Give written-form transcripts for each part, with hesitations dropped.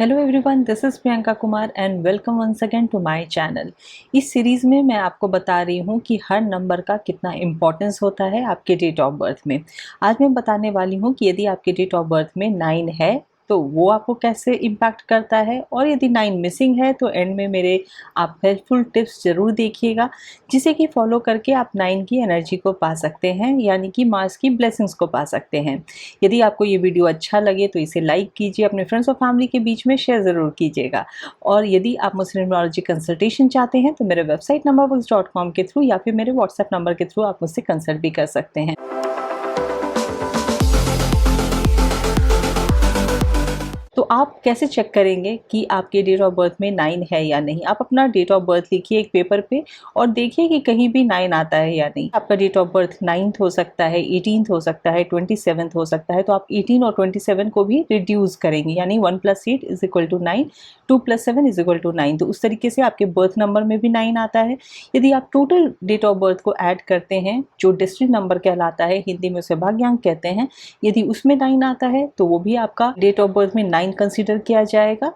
Hello everyone, this is Priyanka Kumar and welcome once again to my channel. इस series में मैं आपको बता रही हूँ कि हर नंबर का कितना इम्पोर्टेंस होता है आपके डेट ऑफ बर्थ में। आज मैं बताने वाली हूँ कि यदि आपके डेट ऑफ बर्थ में 9 है तो वो आपको कैसे इम्पैक्ट करता है, और यदि 9 मिसिंग है तो एंड में मेरे आप हेल्पफुल टिप्स ज़रूर देखिएगा, जिसे कि फॉलो करके आप 9 की एनर्जी को पा सकते हैं, यानी कि मार्स की ब्लेसिंग्स को पा सकते हैं। यदि आपको ये वीडियो अच्छा लगे तो इसे लाइक कीजिए, अपने फ्रेंड्स और फैमिली के बीच में शेयर ज़रूर कीजिएगा। और यदि आप मुझसे न्यूमरोलॉजी कंसल्टेशन चाहते हैं तो मेरे वेबसाइट numberworks.com के थ्रू या फिर मेरे व्हाट्सएप नंबर के थ्रू आप मुझसे कंसल्ट भी कर सकते हैं। तो आप कैसे चेक करेंगे कि आपके डेट ऑफ बर्थ में 9 है या नहीं? आप अपना डेट ऑफ बर्थ लिखिए एक पेपर पे और देखिए कि कहीं भी 9 आता है या नहीं। आपका डेट ऑफ बर्थ 9th हो सकता है, 18th हो सकता है, 27th हो सकता है, तो आप 18 और 27 को भी रिड्यूस करेंगे, यानी 1 + 8 = 9, 2 + 7 = 9। तो उस तरीके से आपके बर्थ नंबर में भी 9 आता है। यदि आप टोटल डेट ऑफ बर्थ को ऐड करते हैं, जो डेस्टिनी नंबर कहलाता है, हिंदी में उसे भाग्यांक कहते हैं, यदि उसमें 9 आता है तो वो भी आपका डेट ऑफ बर्थ में 9 कंसीडर किया जाएगा,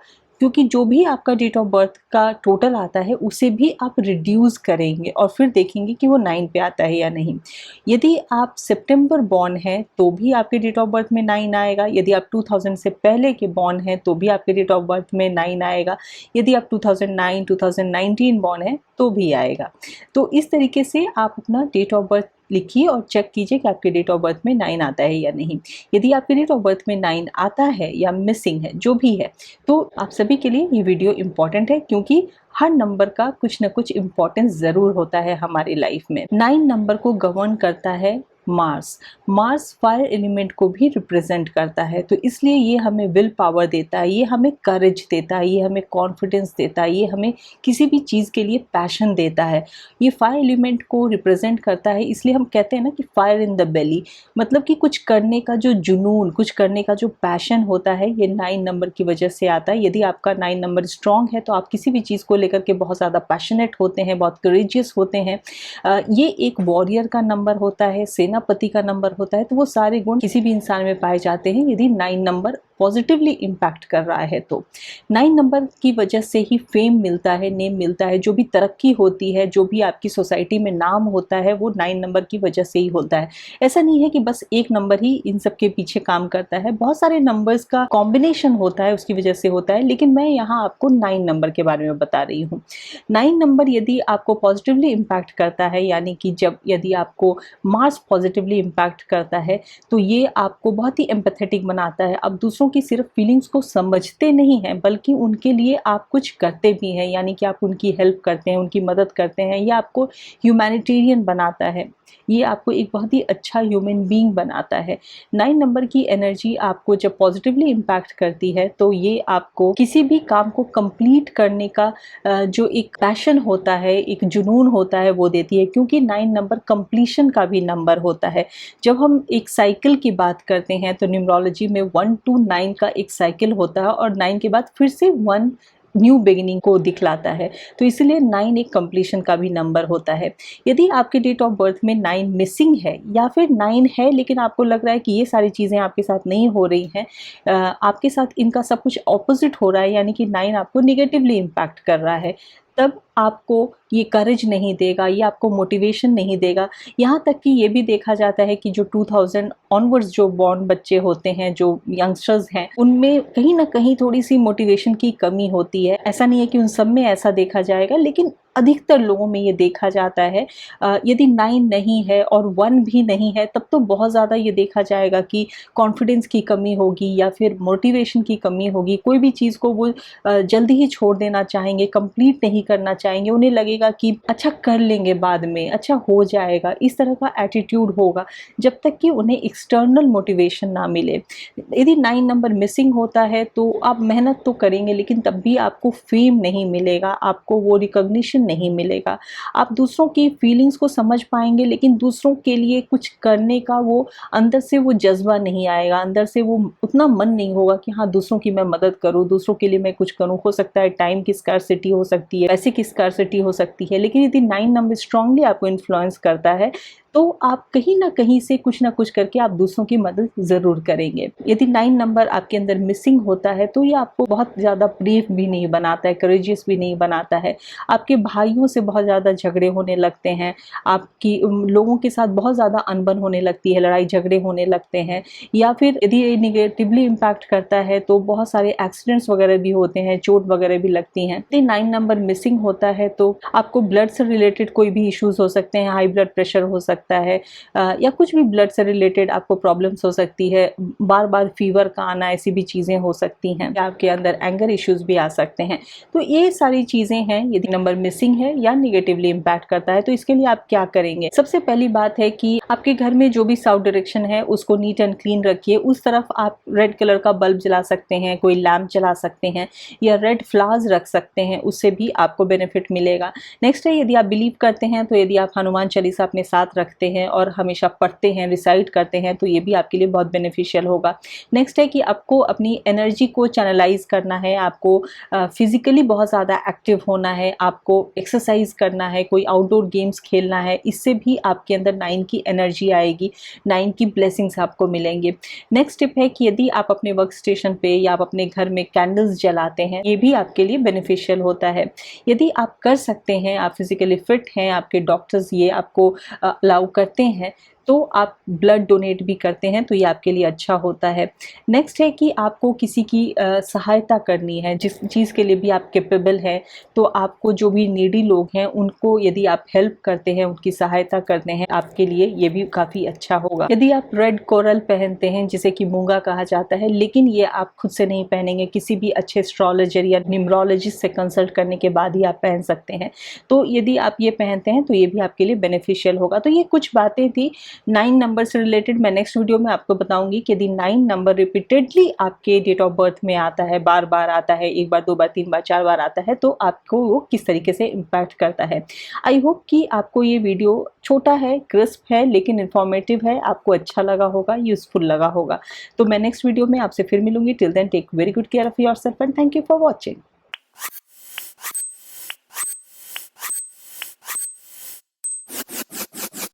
क्योंकि जो भी आपका डेट ऑफ बर्थ का टोटल आता है उसे भी आप रिड्यूस करेंगे और फिर देखेंगे कि वो 9 पे आता है या नहीं। यदि आप सितंबर बॉर्न हैं तो भी आपके डेट ऑफ बर्थ में 9 आएगा। यदि आप 2000 से पहले के बॉर्न हैं तो भी आपके डेट ऑफ बर्थ में 9 आएगा। यदि आप 2009 2019 बॉर्न हैं तो भी आएगा। तो इस तरीके से आप अपना डेट ऑफ बर्थ लिखिए और चेक कीजिए कि आपके डेट ऑफ बर्थ में 9 आता है या नहीं। यदि आपके डेट ऑफ बर्थ में 9 आता है या मिसिंग है, जो भी है, तो आप सभी के लिए ये वीडियो इम्पॉर्टेंट है, क्योंकि हर नंबर का कुछ ना कुछ इम्पोर्टेंस ज़रूर होता है हमारी लाइफ में। 9 नंबर को गवर्न करता है मार्स। मार्स फायर एलिमेंट को भी रिप्रेजेंट करता है, तो इसलिए ये हमें विल पावर देता है, ये हमें करेज देता है, ये हमें कॉन्फिडेंस देता है, ये हमें किसी भी चीज़ के लिए पैशन देता है। ये फायर एलिमेंट को रिप्रेजेंट करता है, इसलिए हम कहते हैं ना कि फायर इन द बेली, मतलब कि कुछ करने का जो जुनून, कुछ करने का जो पैशन होता है, ये 9 नंबर की वजह से आता है। यदि आपका 9 नंबर स्ट्रांग है तो आप किसी भी चीज़ को लेकर के बहुत ज़्यादा पैशनेट होते हैं, बहुत करेजियस होते हैं। ये एक वॉरियर का नंबर होता है, सेनापति का नंबर होता है, तो वो सारे गुण किसी भी इंसान में पाए जाते हैं यदि 9 नंबर पॉजिटिवली इम्पैक्ट कर रहा है। तो 9 नंबर की वजह से ही फेम मिलता है, नेम मिलता है, जो भी तरक्की होती है, जो भी आपकी सोसाइटी में नाम होता है, वो 9 नंबर की वजह से ही होता है। ऐसा नहीं है कि बस एक नंबर ही इन सब के पीछे काम करता है, बहुत सारे नंबर्स का कॉम्बिनेशन होता है, उसकी वजह से होता है, लेकिन मैं यहाँ आपको 9 नंबर के बारे में बता रही हूँ। 9 नंबर यदि आपको पॉजिटिवली इम्पैक्ट करता है, यानी कि यदि आपको मार्स पॉजिटिवली इम्पैक्ट करता है, तो ये आपको बहुत ही एम्पैथेटिक बनाता है। अब दूसरों की सिर्फ फीलिंग्स को समझते नहीं हैं, बल्कि उनके लिए आप कुछ करते भी हैं, यानी कि आप उनकी हेल्प करते हैं, उनकी मदद करते हैं। ये आपको ह्यूमैनिटेरियन बनाता है, ये आपको एक बहुत ही अच्छा ह्यूमन बीइंग बनाता है। 9 नंबर की एनर्जी आपको जब पॉजिटिवली इम्पैक्ट करती है तो ये आपको किसी भी काम को कंप्लीट करने का जो एक पैशन होता है, एक जुनून होता है, वो देती है, क्योंकि 9 नंबर कंप्लीशन का भी नंबर होता है। जब हम एक साइकिल की बात करते हैं तो न्यूमरोलॉजी में 1 to 9 का एक साइकिल होता है, और 9 के बाद फिर से 1 न्यू बिगिनिंग को दिखलाता है, तो इसलिए 9 एक कंप्लीशन का भी नंबर होता है। यदि आपके डेट ऑफ बर्थ में 9 मिसिंग है, या फिर 9 है लेकिन आपको लग रहा है कि ये सारी चीज़ें आपके साथ नहीं हो रही हैं, आपके साथ इनका सब कुछ ऑपोजिट हो रहा है, यानी कि 9 आपको निगेटिवली इम्पैक्ट कर रहा है, तब आपको ये करेज नहीं देगा, ये आपको मोटिवेशन नहीं देगा। यहाँ तक कि ये भी देखा जाता है कि जो 2000 ऑनवर्ड्स जो बॉर्न बच्चे होते हैं, जो यंगस्टर्स हैं, उनमें कहीं ना कहीं थोड़ी सी मोटिवेशन की कमी होती है। ऐसा नहीं है कि उन सब में ऐसा देखा जाएगा, लेकिन अधिकतर लोगों में ये देखा जाता है। यदि 9 नहीं है और 1 भी नहीं है, तब तो बहुत ज़्यादा ये देखा जाएगा कि कॉन्फिडेंस की कमी होगी या फिर मोटिवेशन की कमी होगी। कोई भी चीज़ को वो जल्दी ही छोड़ देना चाहेंगे, कंप्लीट नहीं करना चाहेंगे, उन्हें लगेगा कि अच्छा कर लेंगे बाद में, अच्छा हो जाएगा, इस तरह का एटीट्यूड होगा, जब तक कि उन्हें एक्सटर्नल मोटिवेशन ना मिले। यदि 9 नंबर मिसिंग होता है तो आप मेहनत तो करेंगे, लेकिन तब भी आपको फेम नहीं मिलेगा, आपको वो रिकॉग्निशन नहीं मिलेगा। आप दूसरों की फीलिंग्स को समझ पाएंगे, लेकिन दूसरों के लिए कुछ करने का वो अंदर से वो जज्बा नहीं आएगा, अंदर से वो उतना मन नहीं होगा कि हाँ दूसरों की मैं मदद करूँ, दूसरों के लिए मैं कुछ करूँ। हो सकता है टाइम की स्कार्सिटी हो सकती है, पैसे की स्कार्सिटी हो सकती है, लेकिन यदि 9 नंबर स्ट्रांगली आपको इन्फ्लुएंस करता है तो आप कहीं ना कहीं से कुछ ना कुछ करके आप दूसरों की मदद ज़रूर करेंगे। यदि 9 नंबर आपके अंदर मिसिंग होता है तो ये आपको बहुत ज़्यादा ब्रेव भी नहीं बनाता है, करेजियस भी नहीं बनाता है। आपके भाइयों से बहुत ज़्यादा झगड़े होने लगते हैं, आपकी लोगों के साथ बहुत ज़्यादा अनबन होने लगती है, लड़ाई झगड़े होने लगते हैं, या फिर यदि ये निगेटिवली इम्पैक्ट करता है तो बहुत सारे एक्सीडेंट्स वगैरह भी होते हैं, चोट वगैरह भी लगती हैं। यदि 9 नंबर मिसिंग होता है तो आपको ब्लड से रिलेटेड कोई भी इश्यूज हो सकते हैं, हाई ब्लड प्रेशर हो सकता है, या कुछ भी ब्लड से रिलेटेड आपको प्रॉब्लम्स हो सकती है, बार बार फीवर का आना, ऐसी भी चीज़ें हो सकती हैं, या आपके अंदर एंगर इश्यूज भी आ सकते हैं। तो ये सारी चीज़ें हैं यदि नंबर मिसिंग है या निगेटिवली इम्पैक्ट करता है। तो इसके लिए आप क्या करेंगे? सबसे पहली बात है कि आपके घर में जो भी साउथ डायरेक्शन है उसको नीट एंड क्लीन रखिए। उस तरफ आप रेड कलर का बल्ब जला सकते हैं, कोई लैम्प जला सकते हैं, या रेड फ्लावर्स रख सकते हैं, उससे भी आपको बेनिफिट मिलेगा। नेक्स्ट है, यदि आप बिलीव करते हैं तो यदि आप हनुमान चालीसा अपने साथ रखते हैं और हमेशा पढ़ते हैं, रिसाइट करते हैं, तो ये भी आपके लिए बहुत बेनिफिशियल होगा। नेक्स्ट है कि आपको अपनी एनर्जी को चैनलाइज करना है, आपको फिजिकली बहुत ज़्यादा एक्टिव होना है, आपको एक्सरसाइज करना है, कोई आउटडोर गेम्स खेलना है। इससे भी आपके अंदर 9 की एनर्जी आएगी, 9 की ब्लेसिंग्स आपको मिलेंगे। नेक्स्ट टिप है कि यदि आप अपने वर्क स्टेशन पे या आप अपने घर में कैंडल्स जलाते हैं, ये भी आपके लिए बेनिफिशियल होता है। यदि आप कर सकते हैं, आप फिजिकली फिट हैं, आपके डॉक्टर्स ये आपको अलाउ करते हैं, तो आप ब्लड डोनेट भी करते हैं, तो ये आपके लिए अच्छा होता है। नेक्स्ट है कि आपको किसी की सहायता करनी है, जिस चीज़ के लिए भी आप कैपेबल हैं, तो आपको जो भी नीडी लोग हैं उनको यदि आप हेल्प करते हैं, उनकी सहायता करते हैं, आपके लिए ये भी काफ़ी अच्छा होगा। यदि आप रेड कोरल पहनते हैं, जिसे कि मूंगा कहा जाता है, लेकिन ये आप खुद से नहीं पहनेंगे, किसी भी अच्छे एस्ट्रोलॉजर या न्यूमरोलॉजिस्ट से कंसल्ट करने के बाद ही आप पहन सकते हैं। तो यदि आप ये पहनते हैं तो ये भी आपके लिए बेनिफिशियल होगा। तो ये कुछ बातें थी 9 नंबर से रिलेटेड। मैं नेक्स्ट वीडियो में आपको बताऊंगी कि यदि 9 नंबर रिपीटेडली आपके डेट ऑफ बर्थ में आता है, बार बार आता है, 1 बार 2 बार 3 बार 4 बार आता है, तो आपको वो किस तरीके से इम्पैक्ट करता है। आई होप कि आपको ये वीडियो छोटा है, क्रिस्प है, लेकिन इन्फॉर्मेटिव है, आपको अच्छा लगा होगा, यूजफुल लगा होगा। तो मैं नेक्स्ट वीडियो में आपसे फिर मिलूंगी। Till then take very good care of yourself and thank you for watching.